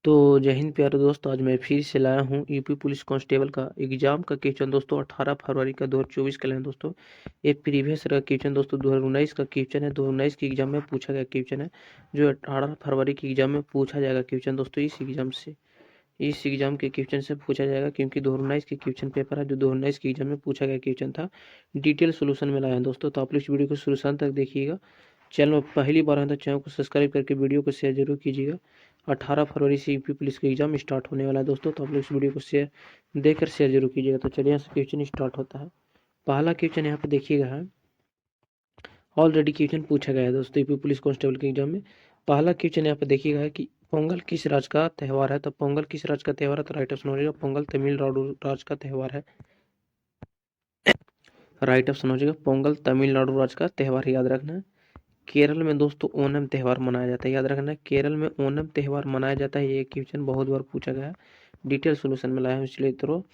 तो जय हिंद प्यारे दोस्तों, आज मैं फिर से लाया हूँ यूपी पुलिस कांस्टेबल का एग्जाम का क्वेश्चन दोस्तों 18 फरवरी का 2024 का लाया दोस्तों। ये प्रीवियस का क्वेश्चन दोस्तों 2019 का क्वेश्चन है। 2019 के एग्जाम में पूछा गया क्वेश्चन है जो 18 फरवरी के एग्जाम में पूछा जाएगा क्वेश्चन दोस्तों। इस एग्जाम के क्वेश्चन से पूछा जाएगा क्योंकि 2019 के क्वेश्चन पेपर है जो 2019 के एग्जाम में पूछा गया क्वेश्चन था। डिटेल सोल्यूशन में लाया है दोस्तों, तो आप लोग इस वीडियो को शुरू से अंत तक देखिएगा। चैनल में पहली बार है तो चैनल को सब्सक्राइब करके वीडियो को शेयर जरूर कीजिएगा। 18 फरवरी से यूपी पुलिस का एग्जाम स्टार्ट होने वाला है दोस्तों, तो आप लोग इस वीडियो को देखकर शेयर जरूर कीजिएगा। तो चलिए यहाँ से क्वेश्चन स्टार्ट होता है। पहला क्वेश्चन यहाँ पे देखिएगा है, ऑलरेडी क्वेश्चन पूछा गया है दोस्तों यूपी पुलिस कांस्टेबल के एग्जाम में। पहला क्वेश्चन यहाँ पे देखिएगा है कि पोंगल किस राज्य का त्यौहार है। तो पोंगल किस राज्य का त्यौहार है, तो राइट ऑप्शन हो जाएगा पोंगल तमिलनाडु राज्य का त्यौहार है। राइट ऑप्शन हो जाएगा पोंगल तमिलनाडु राज्य का त्यौहार, याद रखना है। केरल में दोस्तों ओनम त्यौहार मनाया जाता है, याद रखना है केरल में ओनम त्यौहार मनाया जाता है। ये क्वेश्चन बहुत बार पूछा गया है, डिटेल सोल्यूशन में लाया हूँ इसलिए। तो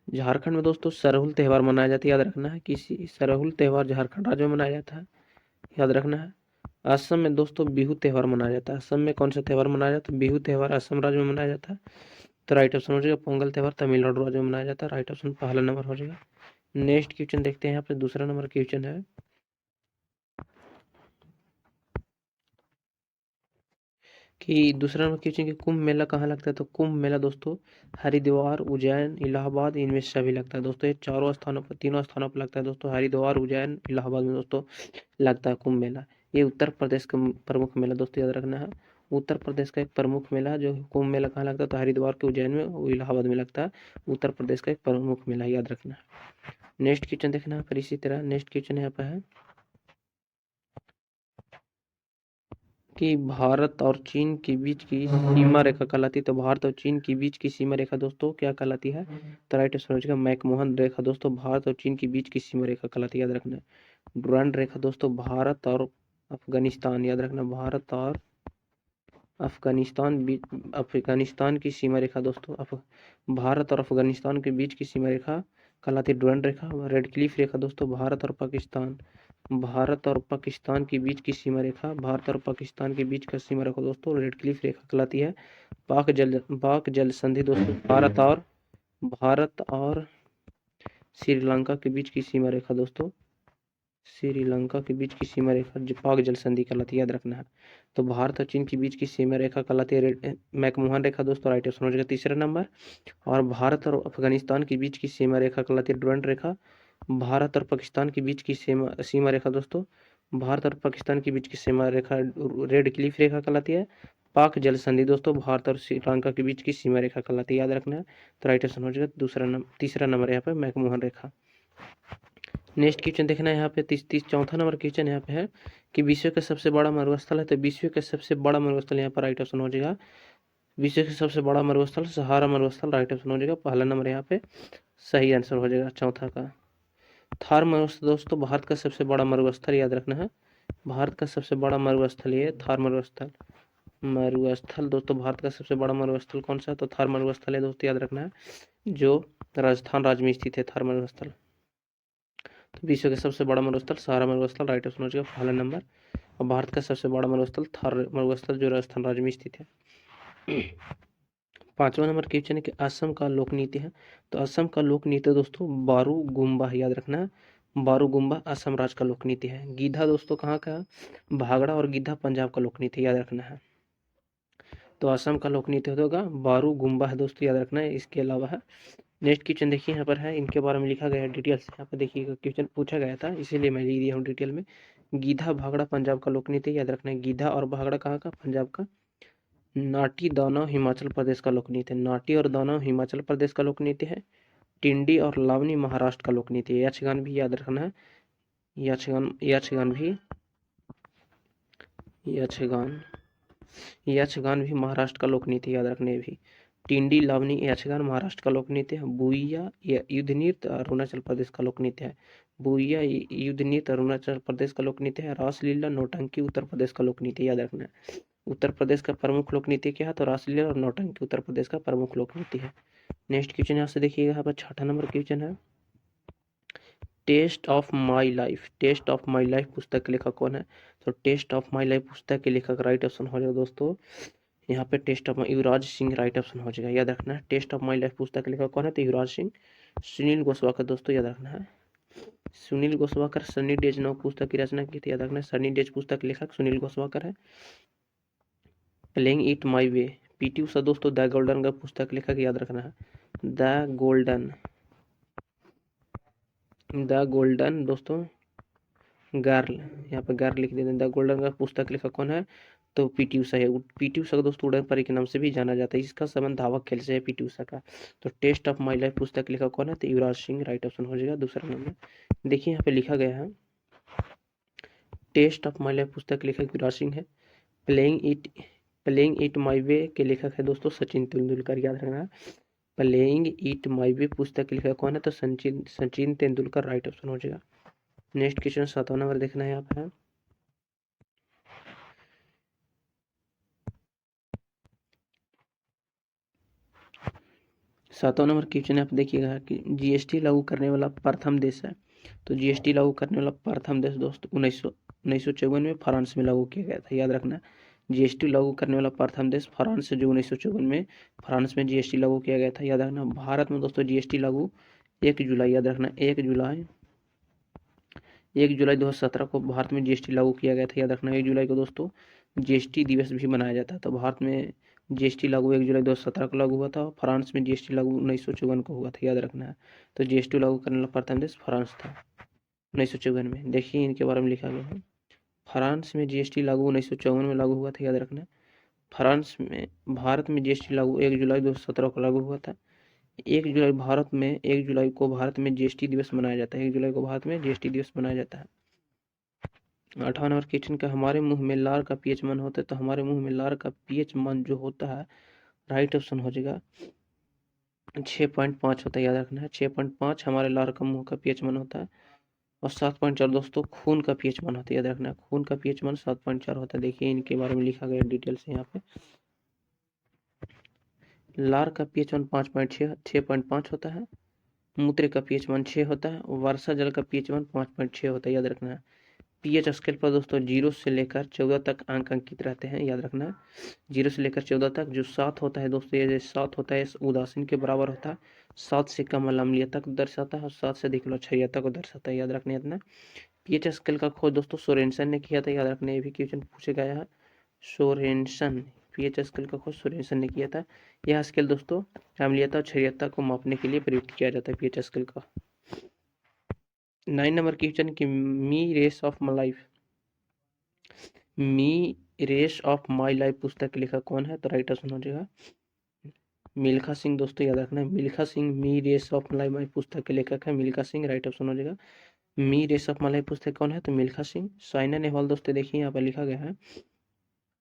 झारखंड में दोस्तों सरहुल त्यौहार मनाया जाता है, याद रखना है किसी सरहुल त्यौहार झारखंड राज्य में मनाया जाता है, याद रखना है। असम में दोस्तों बिहू त्यौहार मनाया जाता है। असम में कौन सा त्यौहार मनाया जाता है, बिहू त्यौहार असम राज्य में मनाया जाता है। तो राइट ऑप्शन हो जाएगा पोंगल त्यौहार तमिलनाडु राज्य में मनाया जाता है। राइट ऑप्शन पहला नंबर हो जाएगा। नेक्स्ट क्वेश्चन देखते हैं, यहाँ पे दूसरा नंबर क्वेश्चन है कि दूसरा नंबर क्वेश्चन कि कुंभ मेला कहाँ लगता है। तो कुंभ मेला दोस्तों हरिद्वार, उज्जैन, इलाहाबाद, इनमें सभी लगता है दोस्तों। ये चारों स्थानों पर, तीनों स्थानों पर लगता है दोस्तों। हरिद्वार, उज्जैन, इलाहाबाद में दोस्तों लगता है कुंभ मेला। ये उत्तर प्रदेश का प्रमुख मेला दोस्तों, याद रखना है। उत्तर प्रदेश का एक प्रमुख मेला जो कुंभ मेला कहाँ लगता है, तो हरिद्वार के, उज्जैन में और इलाहाबाद में लगता है। उत्तर प्रदेश का एक प्रमुख मेला, याद रखना है। नेक्स्ट क्वेश्चन देखना है पर इसी तरह नेक्स्ट क्वेश्चन यहाँ पर है कि भारत और चीन के बीच की सीमा रेखा कहलाती है। तो भारत और चीन के बीच की सीमा रेखा दोस्तों क्या कहलाती है, तो राइट आंसर हो जाएगा मैकमोहन रेखा दोस्तों। भारत और चीन के बीच की सीमा रेखा कहलाती है, याद रखना है। डुरांड रेखा दोस्तों भारत और अफगानिस्तान, याद रखना भारत और अफगानिस्तान की सीमा रेखा दोस्तों भारत और अफगानिस्तान के बीच की सीमा रेखा कहलाती है डुरांड रेखा। रेड क्लिफ रेखा दोस्तों भारत और पाकिस्तान के बीच की सीमा रेखा, भारत और पाकिस्तान के बीच का सीमा रेखा दोस्तों रेड क्लिफ रेखा कहलाती है। पाक जल संधि दोस्तों भारत और श्रीलंका के बीच की सीमा रेखा दोस्तों, श्रीलंका के बीच की सीमा रेखा जो पाक जल संधि कहलाती है, याद रखना है। तो भारत और चीन के बीच की सीमा रेखा कहलाती है मैकमोहन रेखा दोस्तों, राइट ऑप्शन हो जाएगा तीसरा नंबर। और भारत और अफगानिस्तान के बीच की सीमा रेखा कहलाती है डुरंड रेखा। भारत और पाकिस्तान के बीच की सीमा रेखा दोस्तों, भारत और पाकिस्तान के बीच की सीमा रेखा रेड क्लिफ रेखा कहलाती है। पाक जल संधि दोस्तों भारत और श्रीलंका के बीच की सीमा रेखा कहलाती है, याद रखना है। तो राइट ऑप्शन हो जाएगा तीसरा नंबर यहाँ पे मैकमोहन रेखा। नेक्स्ट क्वेश्चन देखना है यहाँ पे चौथा नंबर क्वेश्चन यहाँ पे है कि विश्व का सबसे बड़ा मरुस्थल है। तो विश्व का सबसे बड़ा मरुस्थल यहाँ पर राइट ऑप्शन हो जाएगा विश्व का सबसे बड़ा मरुस्थल सहारा मरुस्थल, राइट ऑप्शन हो जाएगा पहला नंबर यहाँ पे सही आंसर हो जाएगा चौथा का। थार मरुस्थल दोस्तों भारत का सबसे बड़ा मरुस्थल, याद रखना है। भारत का सबसे बड़ा मरुस्थल ये थार मरुस्थल दोस्तों भारत का सबसे बड़ा मरुस्थल कौन सा है, तो थार मरुस्थल है दोस्तों, याद रखना है जो राजस्थान राज्य में स्थित है थार मरुस्थल। तो विश्व का सबसे बड़ा मरुस्थल सहारा मरुस्थल, राइट ऑप्शन हो जाएगा पहला नंबर। और भारत का सबसे बड़ा मरुस्थल थार मरुस्थल जो राजस्थान राज्य में स्थित है। पांचवा नंबर क्वेश्चन है कि असम का लोक नृत्य है। तो असम का लोक नृत्य दोस्तों बारू गुम्बा है, याद रखना है। बारू गुम्बा असम राज्य का लोक नृत्य है। गीधा दोस्तों कहाँ का, भागड़ा और गीधा पंजाब का लोक नृत्य, याद रखना है। तो असम का लोक नृत्य होगा बारू गुम्बा है दोस्तों, याद रखना है। इसके अलावा है नेक्स्ट क्वेश्चन देखिए यहाँ पर है, इनके बारे में लिखा गया है डिटेल से। यहाँ पर देखिएगा क्वेश्चन पूछा गया था इसीलिए मैं लिख दिया हूँ डिटेल में। गीधा भागड़ा पंजाब का लोक नृत्य, याद रखना है। गीधा और भागड़ा कहाँ का, पंजाब का। नाटी दानव हिमाचल प्रदेश का लोक नृत्य है। नाटी और दानव हिमाचल प्रदेश का लोक नृत्य है। टिंडी और लावनी महाराष्ट्र का लोक नृत्य है। यक्षगान भी याद रखना है। यक्षगान भी महाराष्ट्र का लोक नृत्य, याद रखने भी। टिंडी लावनी यक्षगान महाराष्ट्र का लोक नृत्य है। बुइया युद्ध नृत्य अरुणाचल प्रदेश का लोक नृत्य है। बुइया युद्ध नृत्य अरुणाचल प्रदेश का लोक नृत्य है। रासलीला नौटंकी उत्तर प्रदेश का लोक नृत्य, याद रखना है। उत्तर प्रदेश का प्रमुख लोक नृत्य क्या है, तो रासलीला और नौटंकी उत्तर प्रदेश का प्रमुख लोक नृत्य है। नेक्स्ट क्वेश्चन यहाँ से देखिएगा, यहाँ पर छठा नंबर क्वेश्चन है टेस्ट ऑफ माई लाइफ पुस्तक के लेखक कौन है। तो टेस्ट ऑफ माई लाइफ पुस्तक के लेखक राइट ऑप्शन हो जाएगा दोस्तों यहाँ पे test of Yuvraj Singh right option हो जाएगा, याद रखना है। टेस्ट ऑफ माई लाइफ पुस्तक लेखक कौन है, तो युवराज सिंह। सुनील गोस्वाकर दोस्तों याद रखना है, सुनील गोस्वाकर सनी डेज नामक पुस्तक की रचना की थी, याद रखना है। सनी डेज पुस्तक लेखक सुनील गोस्वाकर है। Playing it my way PT Usha दोस्तों द गोल्डन का पुस्तक लेखक, याद रखना है। द गोल्डन दोस्तों गर्ल, यहाँ पे गर्ल लिख देते हैं। द गोल्डन का पुस्तक लेखक कौन है, तो पीटी उषा है। पीटी उषा को दोस्तों उड़न परी के नाम से भी जाना जाता है, इसका संबंध धावक खेल से है पीटी उषा का। तो टेस्ट ऑफ माई लाइफ पुस्तक लेखक कौन है, तो युवराज सिंह राइट ऑप्शन हो जाएगा दूसरा नंबर। देखिए यहाँ पे लिखा गया है टेस्ट ऑफ माई लाइफ पुस्तक लेखक युवराज सिंह है। प्लेइंग इट माई वे के लेखक है दोस्तों सचिन तेंदुलकर, याद रखना। प्लेइंग इट माई वे पुस्तक के लेखक कौन है, तो सचिन तेंदुलकर राइट ऑप्शन हो जाएगा। नेक्स्ट क्वेश्चन 7वां नंबर देखना है यहाँ पे। 7वां नंबर क्वेश्चन आप देखिएगा कि जीएसटी लागू करने वाला प्रथम देश है, तो जीएसटी लागू करने वाला प्रथम देश दोस्त 1954 में फ्रांस में लागू किया गया था, याद रखना। जीएसटी लागू करने वाला प्रथम देश फ्रांस से, जो 1954 में फ्रांस में जीएसटी लागू किया गया था, याद रखना। भारत में दोस्तों जीएसटी लागू 1 जुलाई, याद रखना 1 जुलाई 2017 को भारत में जीएसटी लागू किया गया था, याद रखना। 1 जुलाई को दोस्तों जीएसटी दिवस भी मनाया जाता है। तो भारत में जीएसटी लागू 1 जुलाई 2017 को लागू हुआ था, फ्रांस में जीएसटी लागू 1954 को हुआ था, याद रखना है। तो जीएसटी लागू करने वाला प्रथम देश फ्रांस था 1954 में। देखिए इनके बारे में लिखा गया है, फ्रांस में जीएसटी लागू 1954 में लागू हुआ था, याद रखना। भारत में जीएसटी लागू 1 जुलाई 2017 को लागू हुआ था। 1 जुलाई को भारत में जीएसटी दिवस मनाया जाता है, 1 जुलाई को भारत में जीएसटी दिवस मनाया जाता है। 8वां नंबर क्वेश्चन का हमारे मुंह में लार का पीएच मान होता है, तो हमारे मुंह में लार का पीएच मान जो होता है राइट ऑप्शन हो जाएगा 6.5 होता है, याद रखना है। 6.5 हमारे लार का मुंह का पीएच मान होता है। और 7.4 दोस्तों खून का पीएच मान होता है, याद रखना है। खून का पीएच मान 7.4 होता है। देखिए इनके बारे में लिखा गया डिटेल से यहाँ पे। लार का पीएच मान 6.5 होता है। मूत्र का पीएच मान 6 होता है। वर्षा जल का पीएच मान 5.6 होता है, याद रखना है। पीएच स्केल पर दोस्तों 0 से लेकर 14 तक अंक अंकित रहते हैं, याद रखना है। 0 से लेकर 14 तक। जो 7 होता है दोस्तों, ये 7 होता है उदासीन के बराबर होता है। 7 से कम अम्लीयता को दर्शाता है और 7 से अधिक क्षारीयता को दर्शाता है, याद रखना इतना। पीएच स्केल का खोज दोस्तों सोरेनसन ने किया था, याद रखना। ये भी क्वेश्चन पूछे गया है। सोरेनसन, पीएच स्केल का खोज सोरेनसन ने किया था। यह स्केल दोस्तों अम्लीयता और क्षारीयता को मापने के लिए प्रयुक्त किया जाता है, पीएच स्केल का। 9 नंबर क्वेश्चन की me race of my life, me race of my life पुस्तक के लेखक कौन है, तो राइट ऑप्शन हो जाएगा मिल्खा सिंह दोस्तों, याद रखना है। मिल्खा सिंह मी रेस ऑफ माई लाइफ पुस्तक के लेखक है, मिल्खा सिंह राइट ऑप्शन हो जाएगा। मी रेस ऑफ माई लाइफ पुस्तक कौन है, तो मिल्खा सिंह। साइना नेहवाल दोस्तों देखिए यहाँ पर लिखा गया है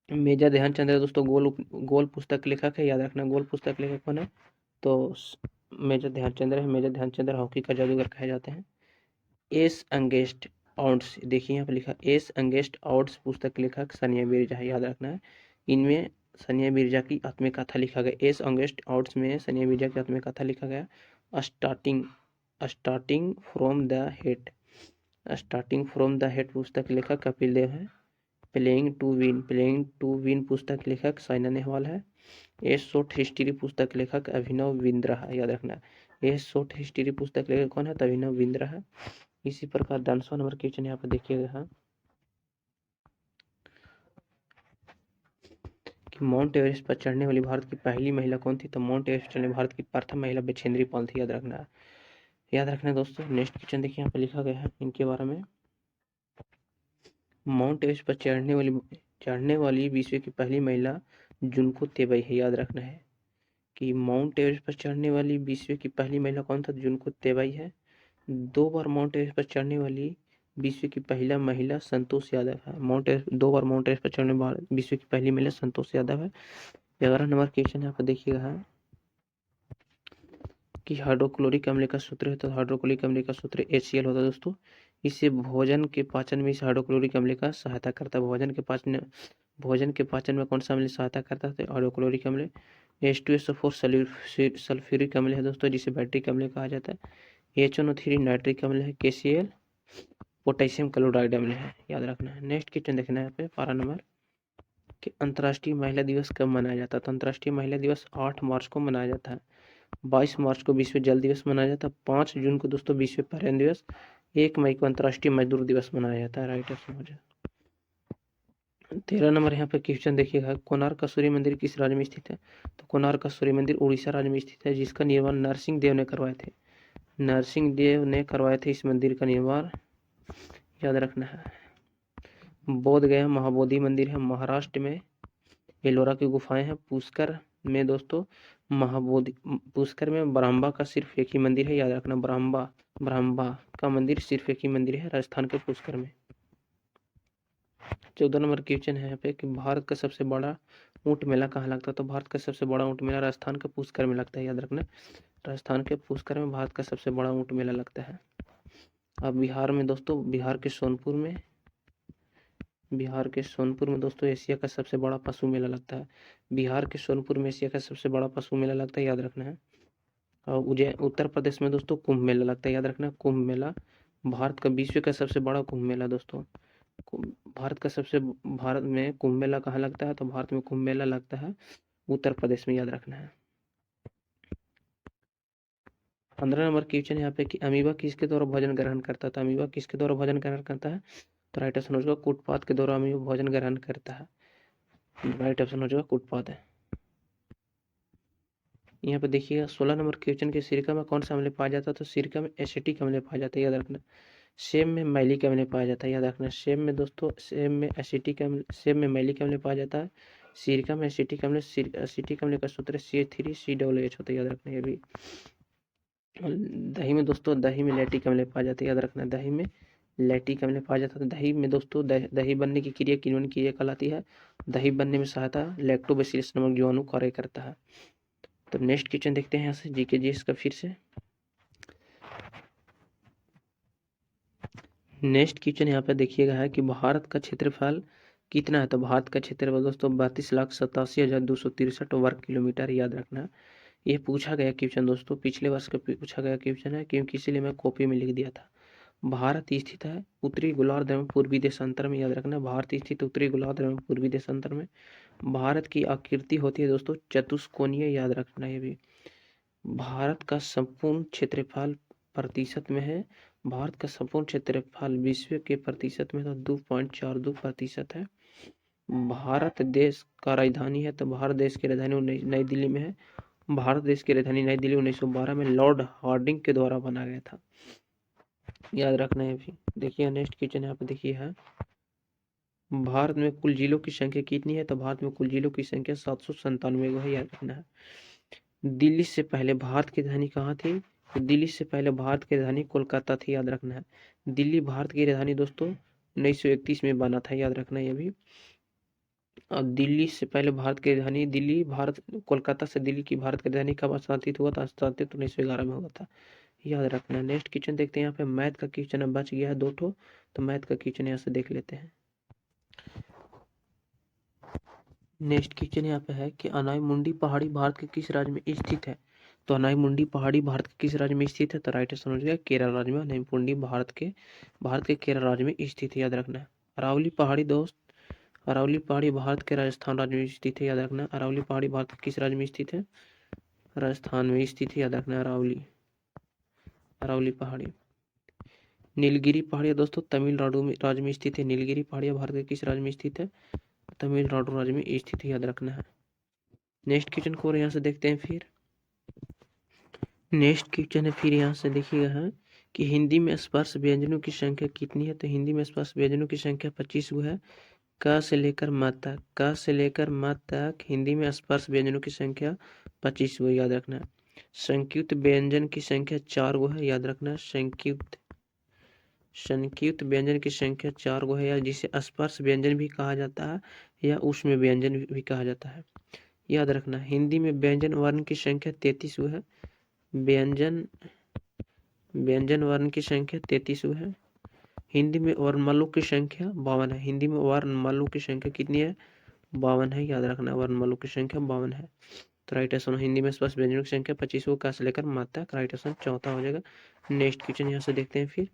मेजर ध्यानचंद है दोस्तों, गोल पुस्तक लेखक है, याद रखना। गोल पुस्तक लेखक कौन है, तो मेजर ध्यानचंद्र है। मेजर ध्यानचंद्र हॉकी का जादूगर कहे जाते हैं। एस अंगेस्ट ऑड्स, देखिए यहाँ पर लिखा एस अंगेस्ट ऑड्स पुस्तक लेखक सानिया मिर्जा है, याद रखना है। इनमें सानिया मिर्जा की आत्मकथा लिखा गया। एस अंगेस्ट ऑड्स में सानिया मिर्जा की आत्मकथा लिखा गया। स्टार्टिंग फ्रॉम द हेड पुस्तक लेखक कपिल देव है। प्लेइंग टू विन पुस्तक लेखक साइना नेहवाल है। ए शॉर्ट हिस्ट्री पुस्तक लेखक अभिनव बिंद्रा है, याद रखना। ए शॉर्ट हिस्ट्री पुस्तक लेखक कौन है, तो अभिनव बिंद्रा है। इसी प्रकार 10वां नंबर क्वेश्चन यहाँ पर देखिएगा कि माउंट एवरेस्ट पर चढ़ने वाली भारत की पहली महिला कौन थी, तो माउंट एवरेस्ट चढ़ने भारत की प्रथम महिला बछेंद्री पाल थी, याद रखना दोस्तों। नेक्स्ट क्वेश्चन देखिए यहाँ पर लिखा गया है इनके बारे में। माउंट एवरेस्ट पर चढ़ने वाली विश्व की पहली महिला जुनको तेबई है, याद रखना है कि माउंट एवरेस्ट पर चढ़ने वाली विश्व की पहली महिला कौन था, जुनको तेबई है। 2 बार माउंट एवरेस्ट पर चढ़ने वाली विश्व की पहला महिला संतोष यादव है। 2 बार माउंट एवरेस्ट पर चढ़ने वाली विश्व की पहली महिला संतोष यादव है। 11 नंबर क्वेश्चन यहाँ पर देखिएगा कि हाइड्रोक्लोरिक अम्ल का सूत्र है, तो हाइड्रोक्लोरिक अम्ल का सूत्र HCl होता है दोस्तों। इसे भोजन के पाचन में इस हाइड्रोक्लोरिक अम्ल का सहायता करता है। भोजन के पाचन में कौन सा अम्ल सहायता करता है, हाइड्रोक्लोरिक अम्ल। H2SO4 सल्फ्यूरिक अम्ल है दोस्तों, जिसे बैटरिक अम्ल कहा जाता है। HNO3 नाइट्रिक अम्ल है। KCl पोटेशियम क्लोराइड अम्ल है, याद रखना है। नेक्स्ट क्वेश्चन देखना है यहाँ पे 12 नंबर कि अंतर्राष्ट्रीय महिला दिवस कब मनाया जाता है। तो अंतर्राष्ट्रीय महिला दिवस 8 मार्च को मनाया जाता है। 22 मार्च को विश्व जल दिवस मनाया जाता है। 5 जून को दोस्तों विश्व पर्यावरण दिवस। 1 मई को अंतर्राष्ट्रीय मजदूर दिवस मनाया जाता है। राइट ऑप्शन हो जाए। 13 नंबर यहाँ पे क्वेश्चन देखिएगा, कोणार्क का सूर्य मंदिर किस राज्य में स्थित है। तो कोणार्क का सूर्य मंदिर उड़ीसा राज्य में स्थित है, जिसका निर्माण नरसिंह देव ने करवाए थे। नरसिंह देव ने करवाए थे इस मंदिर का निर्माण, याद रखना है। बोध गया महाबोधि मंदिर है महाराष्ट्र में। एलोरा की गुफाएं हैं पुष्कर में दोस्तों। महाबोधि पुष्कर में ब्रह्मा का सिर्फ एक ही मंदिर है, याद रखना। ब्रह्मा का मंदिर सिर्फ एक ही मंदिर है, राजस्थान के पुष्कर में। 14 नंबर क्वेश्चन है यहाँ पे कि भारत का सबसे बड़ा ऊंट मेला कहाँ लगता है। तो भारत का सबसे बड़ा ऊंट मेला राजस्थान के पुष्कर में लगता है, याद रखना। राजस्थान के पुष्कर में भारत का सबसे बड़ा ऊंट मेला लगता है। अब बिहार में दोस्तों, बिहार के सोनपुर में दोस्तों एशिया का सबसे बड़ा पशु मेला लगता है। बिहार के सोनपुर में एशिया का सबसे बड़ा पशु मेला लगता है, याद रखना है। और उत्तर प्रदेश में दोस्तों कुंभ मेला लगता है, याद रखना। कुंभ मेला भारत का विश्व का सबसे बड़ा कुंभ मेला दोस्तों। भारत में कुंभ मेला कहाँ लगता है। तो भारत में कुंभ मेला लगता है उत्तर प्रदेश में, याद रखना है। 15 नंबर क्वेश्चन यहाँ पे कि अमीबा किसके द्वारा भोजन ग्रहण करता है। तो अमीबा किसके द्वारा भोजन ग्रहण करता है। तो राइट ऑप्शन हो जाएगा कूटपात के द्वारा अमीबा भोजन ग्रहण करता है। राइट ऑप्शन हो जाएगा कूटपात है। यहाँ पे देखिएगा 16 नंबर क्वेश्चन के सिरका में कौन सा अम्ल पाया जाता है। तो सिरका में एसिटिक अम्ल पाया जाता है, याद रखना। सेब में मैलिक अम्ल पाया जाता है, याद रखना। सेब में दोस्तों सेब में मैलिक अम्ल पाया जाता है। सिरका में एसिटिक अम्ल का सूत्र CH3COOH होता है, याद रखना। ये भी दही में दोस्तों, दही में लैक्टिक अम्ल पाया जाता है, याद रखना। दही में लैक्टिक अम्ल पाया जाता है। दही में दोस्तों दही बनने की क्रिया किन्वन क्रिया कहलाती है। दही बनने में सहायता लैक्टोबैसिलस नामक जीवाणु कार्य करता है। तो नेक्स्ट क्वेश्चन देखते हैं यहाँ से जीके जी इसका फिर से। नेक्स्ट क्वेश्चन यहाँ पे देखिएगा है कि भारत का क्षेत्रफल कितना है। तो भारत का क्षेत्रफल दोस्तों 32,87,263 वर्ग किलोमीटर, याद रखना। ये पूछा गया क्वेश्चन दोस्तों, पिछले वर्ष का पूछा गया क्वेश्चन है, क्योंकि इसीलिए मैं कॉपी में लिख दिया था। भारत स्थित है उत्तरी गोलार्ध एवं पूर्वी देशांतर में, याद रखना। भारत स्थित उत्तरी गोलार्ध एवं पूर्वी देशांतर में। भारत की आकृति होती है दोस्तों चतुष्कोणीय, याद रखना। ये भी भारत का संपूर्ण क्षेत्रफल प्रतिशत में है। भारत का संपूर्ण क्षेत्रफल विश्व के प्रतिशत में तो 2.42% है। भारत देश का राजधानी है। तो भारत देश की राजधानी नई दिल्ली में है। भारत देश की राजधानी नई दिल्ली 1912 में लॉर्ड हार्डिंग के द्वारा बना गया था, याद रखना है भी। देखिए नेक्स्ट क्वेश्चन यहाँ पे देखिए है, भारत में कुल जिलों की संख्या कितनी है। तो भारत में कुल जिलों की संख्या 797 है, याद रखना है। दिल्ली से पहले भारत की राजधानी कहाँ थी। तो दिल्ली से पहले भारत की राजधानी कोलकाता थी, याद रखना है। दिल्ली भारत की राजधानी दोस्तों 1931 में बना था, याद रखना ये भी। और दिल्ली से पहले भारत की राजधानी कोलकाता से दिल्ली की भारत की राजधानी कब स्थापित हुआ था। स्थापित 1911 में हुआ था, याद रखना। नेक्स्ट क्वेश्चन देखते हैं यहाँ पे, मैथ का क्वेश्चन बच गया है 2 ठो। तो मैथ का क्वेश्चन यहाँ से देख लेते हैं। नेक्स्ट क्वेश्चन यहाँ पे है कि अनाई मुंडी पहाड़ी भारत के किस राज्य में स्थित है। तो अनाई मुंडी पहाड़ी भारत के किस राज्य में स्थित है। तो राइट आंसर हो जाएगा केरल राज्य में। अनाई मुंडी भारत के केरल राज्य में स्थित है, याद रखना है। अरावली पहाड़ी दोस्त, अरावली पहाड़ी भारत के राजस्थान राज्य में स्थित है, याद रखना। अरावली पहाड़ी भारत के किस राज्य में स्थित है। राजस्थान में स्थित है, याद रखना। अरावली पहाड़ी। नीलगिरी पहाड़ियाँ दोस्तों तमिलनाडु में राज्य में स्थित है। नीलगिरी पहाड़ियाँ भारत के किस राज्य में स्थित है। तमिलनाडु राज्य में स्थित है, याद रखना है। नेक्स्ट क्वेश्चन को यहाँ से देखते हैं फिर। नेक्स्ट क्वेश्चन है फिर यहाँ से देखिएगा है कि हिंदी में स्पर्श व्यंजनों की संख्या कितनी है। तो हिंदी में स्पर्श व्यंजनों की संख्या 25 है। क से लेकर म तक हिंदी में स्पर्श व्यंजनों की संख्या 25 है, याद रखना है। संयुक्त व्यंजन की संख्या 4 है, याद रखना। संयुक्त व्यंजन की संख्या 4 है, या जिसे स्पर्श व्यंजन भी कहा जाता है या उसमें व्यंजन भी कहा जाता है, याद रखना। हिंदी में व्यंजन वर्ण की संख्या 33 है। व्यंजन वर्ण की संख्या 33 है। हिंदी में वर्णमालों की संख्या 52 है। हिंदी में वर्णमालों की संख्या कितनी है। 52 है, याद रखना। वर्णमालों की संख्या 52 है। तो राइट आंसर हिंदी में स्पर्श व्यंजनों की संख्या 25 का से लेकर म तक। राइट आंसर चौथा हो जाएगा। नेक्स्ट क्वेश्चन यहाँ से देखते हैं फिर।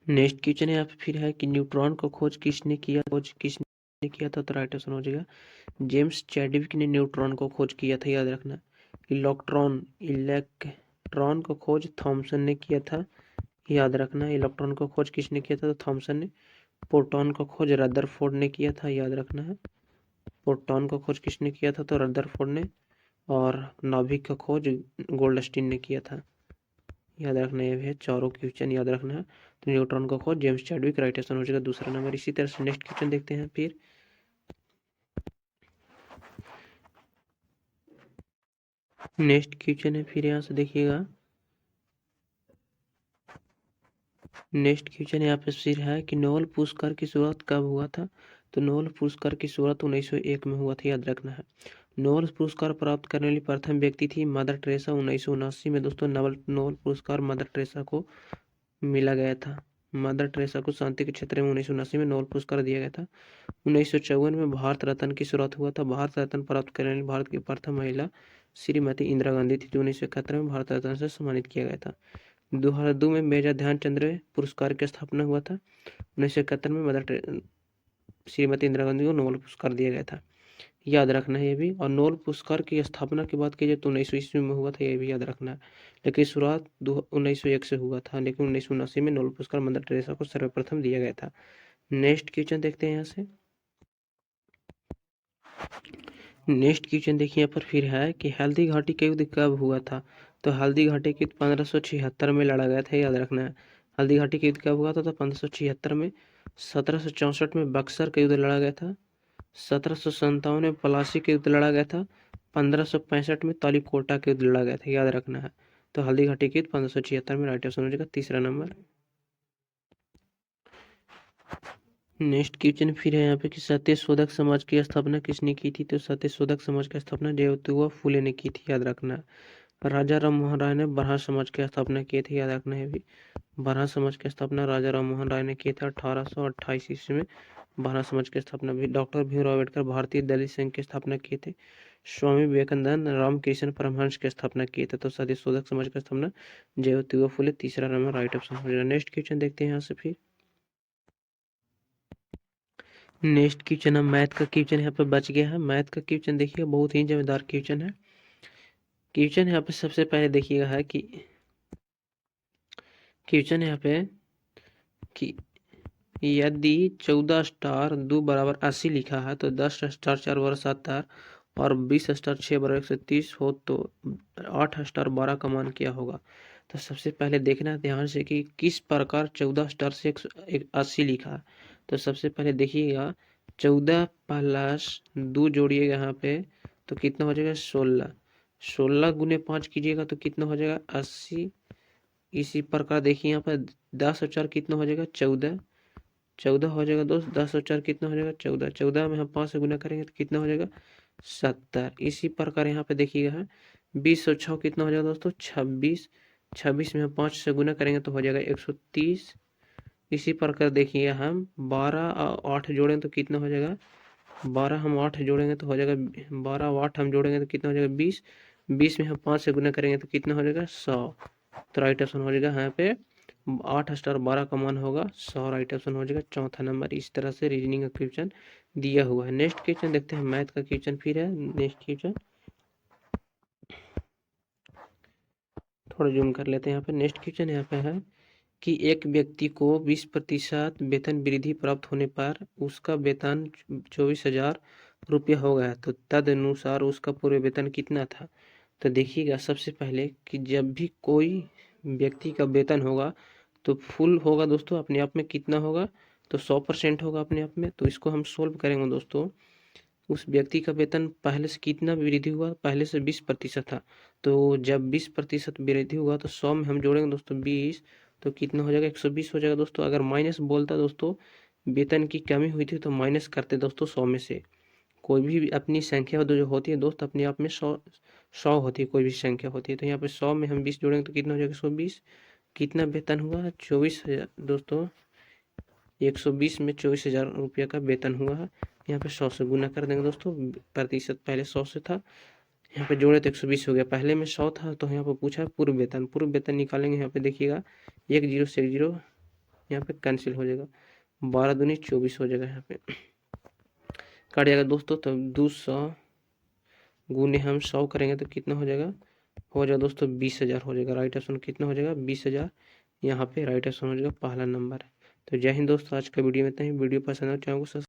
नेक्स्ट क्वेश्चन है यहाँ पे फिर है कि न्यूट्रॉन को खोज किसने किया था। तो राइट आंसर हो जाएगा जेम्स चैडविक ने न्यूट्रॉन को खोज किया था, याद रखना। इलेक्ट्रॉन को खोज थॉमसन ने किया था, याद रखना। इलेक्ट्रॉन को खोज किसने किया था, तो थॉमसन ने। प्रोटॉन को खोज रदरफोर्ड ने किया था, याद रखना है। प्रोटॉन को खोज किसने किया था, तो रदरफोर्ड ने। और नाभिक का खोज गोल्डस्टीन ने किया था, याद रखना। ये भी है, चारों क्वेश्चन याद रखना है। तो न्यूट्रॉन का खोज जेम्स चैडविक, राइट आंसर हो जाएगा दूसरा नंबर। इसी तरह से नेक्स्ट क्वेश्चन देखते हैं फिर। नेक्स्ट क्वेश्चन है फिर यहाँ से देखिएगा। नेक्स्ट क्वेश्चन यहाँ पे फिर है कि नोबेल पुरस्कार की शुरुआत कब हुआ था। तो नोबेल पुरस्कार की शुरुआत 1901 में हुआ था, याद रखना है। नोबेल पुरस्कार प्राप्त करने वाली प्रथम व्यक्ति थी मदर टेरेसा। 1979 में दोस्तों नोबेल पुरस्कार मदर टेरेसा को मिला गया था। मदर टेरेसा को शांति के क्षेत्र में 1979 में नोबेल पुरस्कार दिया गया था। 1954 में भारत रत्न की शुरुआत हुआ था। भारत रत्न प्राप्त करने वाली भारत की प्रथम महिला श्रीमती इंदिरा गांधी थी, जो 1971 में भारत रत्न से सम्मानित किया गया था। 2002 में मेजर ध्यानचंद पुरस्कार की स्थापना हुआ था। 1971 में श्रीमती इंदिरा गांधी को नोबेल पुरस्कार दिया गया था, याद रखना है ये भी। और नोबेल पुरस्कार की स्थापना की बात की जाए तो 1900 ईस्वी में हुआ था, ये भी याद रखना है। लेकिन शुरुआत 1901 से हुआ था, लेकिन 1979 में नोबेल पुरस्कार मदर टेरेसा को सर्वप्रथम दिया गया था। नेक्स्ट क्वेश्चन देखते हैं यहाँ से। नेक्स्ट क्वेश्चन देखिए यहाँ पर फिर है कि हल्दी घाटी का युद्ध कब हुआ था। तो हल्दी घाटी का युद्ध 1576 में लड़ा गया था, याद रखना है। हल्दी घाटी का युद्ध कब हुआ था, तो 1576 में। 1764 में बक्सर का युद्ध लड़ा गया था। 1757 में पलासी का युद्ध लड़ा गया था। 1565 में तालीकोटा का युद्ध लड़ा गया था, याद रखना है। तो हल्दी घाटी का युद्ध 1576 में, राइट आंसर हो जाएगा तीसरा नंबर। नेक्स्ट क्वेश्चन फिर है यहाँ पे कि सत्यशोधक समाज की स्थापना किसने की थी। तो सत्यशोधक समाज की स्थापना ज्योतिबा फुले ने की थी, याद रखना। राजा राम मोहन राय ने ब्रह्म समाज की स्थापना की थी, याद रखना है भी। ब्रह्म समाज की स्थापना राजा राम मोहन राय ने की थी 1828 ईस्वी में। ब्रह्म समाज की स्थापना भी डॉक्टर भीमराव अम्बेडकर भारतीय दलित संघ की स्थापना किए थे। स्वामी विवेकानंद रामकृष्ण परमहंस की स्थापना किए थे। तो सत्यशोधक समाज की स्थापना ज्योतिबा फुले, तीसरा नंबर राइट ऑप्शन हो जाएगा। नेक्स्ट क्वेश्चन देखते हैं यहाँ से फिर। नेक्स्ट क्वेश्चन है मैथ का क्वेश्चन, यहाँ पे बच गया है। मैथ का क्वेश्चन देखिए, बहुत ही जमींदार क्वेश्चन है। क्वेश्चन यहाँ पे सबसे पहले देखिएगा है कि क्वेश्चन यहाँ पे कि यदि 14 स्टार 2 बराबर 80 लिखा है, तो 10 स्टार 4 बराबर 70 और 20 स्टार 6 बराबर 130 हो, तो 8 स्टार 12 का मान क्या होगा। तो सबसे पहले देखना है ध्यान से कि किस प्रकार 14 स्टार से 80 लिखा है। तो सबसे पहले देखिएगा, 14 प्लस 2 जोड़िएगा यहाँ पे, तो कितना हो जाएगा 16। 16 गुने 5 कीजिएगा तो कितना हो जाएगा 80। इसी प्रकार देखिए यहाँ पर 10 और 4 कितना हो जाएगा 14। 14 हो जाएगा दोस्त, 10 और 4 कितना हो जाएगा 14। 14 में हम 5 से गुना करेंगे तो कितना हो जाएगा 70। इसी प्रकार यहाँ पे देखिएगा है 20 और 6 कितना हो जाएगा दोस्तों 26। 26 में हम 5 से गुना करेंगे तो हो जाएगा 130। इसी प्रकार देखिए हम 12 और 8 जोड़ेंगे तो कितना हो जाएगा 12 हम 8 जोड़ेंगे तो हो जाएगा 12 और 8 हम जोड़ेंगे तो कितना हो जाएगा 20। 20 में हम 5 से गुना करेंगे तो कितना हो जाएगा 100। तो राइट ऑप्शन हो जाएगा यहाँ पे 8 स्टार 12 का मान होगा 100, राइट ऑप्शन हो जाएगा चौथा नंबर। इस तरह से रीजनिंग का क्वेश्चन दिया हुआ है। नेक्स्ट क्वेश्चन देखते हैं, मैथ का क्वेश्चन फिर है। नेक्स्ट क्वेश्चन थोड़ा जूम कर लेते हैं यहाँ पे। नेक्स्ट क्वेश्चन यहाँ पे है कि एक व्यक्ति को 20% वेतन वृद्धि प्राप्त होने पर उसका वेतन 24,000 रुपया हो गया, तो तदनुसार उसका पूरे वेतन कितना था। तो देखिएगा सबसे पहले कि जब भी कोई व्यक्ति का वेतन होगा तो फुल होगा दोस्तों, अपने आप में कितना होगा तो 100% होगा अपने आप में। तो इसको हम सोल्व करेंगे दोस्तों। उस व्यक्ति का वेतन पहले से कितना वृद्धि हुआ, पहले से 20% था। तो जब 20% वृद्धि हुआ तो 100 में हम जोड़ेंगे दोस्तों 20, तो कितना हो जाएगा 120 हो जाएगा दोस्तों। अगर माइनस बोलता दोस्तों वेतन की कमी हुई थी तो माइनस करते दोस्तों 100 में से। कोई भी अपनी संख्या जो होती है दोस्त अपने आप में 100 होती है, कोई भी संख्या होती है। तो यहाँ पे 100 में हम 20 जोड़ेंगे तो कितना हो जाएगा 120। कितना वेतन हुआ 24,000 दोस्तों। 120 में 24,000 रुपया का वेतन हुआ है। यहाँ पे 100 से गुना कर देंगे दोस्तों, प्रतिशत पहले 100 से था, यहाँ पे जोड़े तो 120 हो गया। पहले में 100 था तो यहाँ पे पूछा है पूर्व वेतन। पूर्व वेतन निकालेंगे, यहाँ पे देखिएगा 1 जीरो से 1 जीरो यहाँ पे कैंसिल हो जाएगा, 12 दूनी 24 हो जाएगा, यहाँ पे कट जाएगा दोस्तों। तब 200 गुने हम 100 करेंगे तो कितना हो जाएगा, हो जाएगा दोस्तों 20,000 हो जाएगा। राइट ऑप्शन कितना हो जाएगा, 20,000, यहाँ पे राइट ऑप्शन हो जाएगा, पहला नंबर है। तो जय हिंद दोस्तों, आज का वीडियो में इतना ही। वीडियो पसंद है चैनल को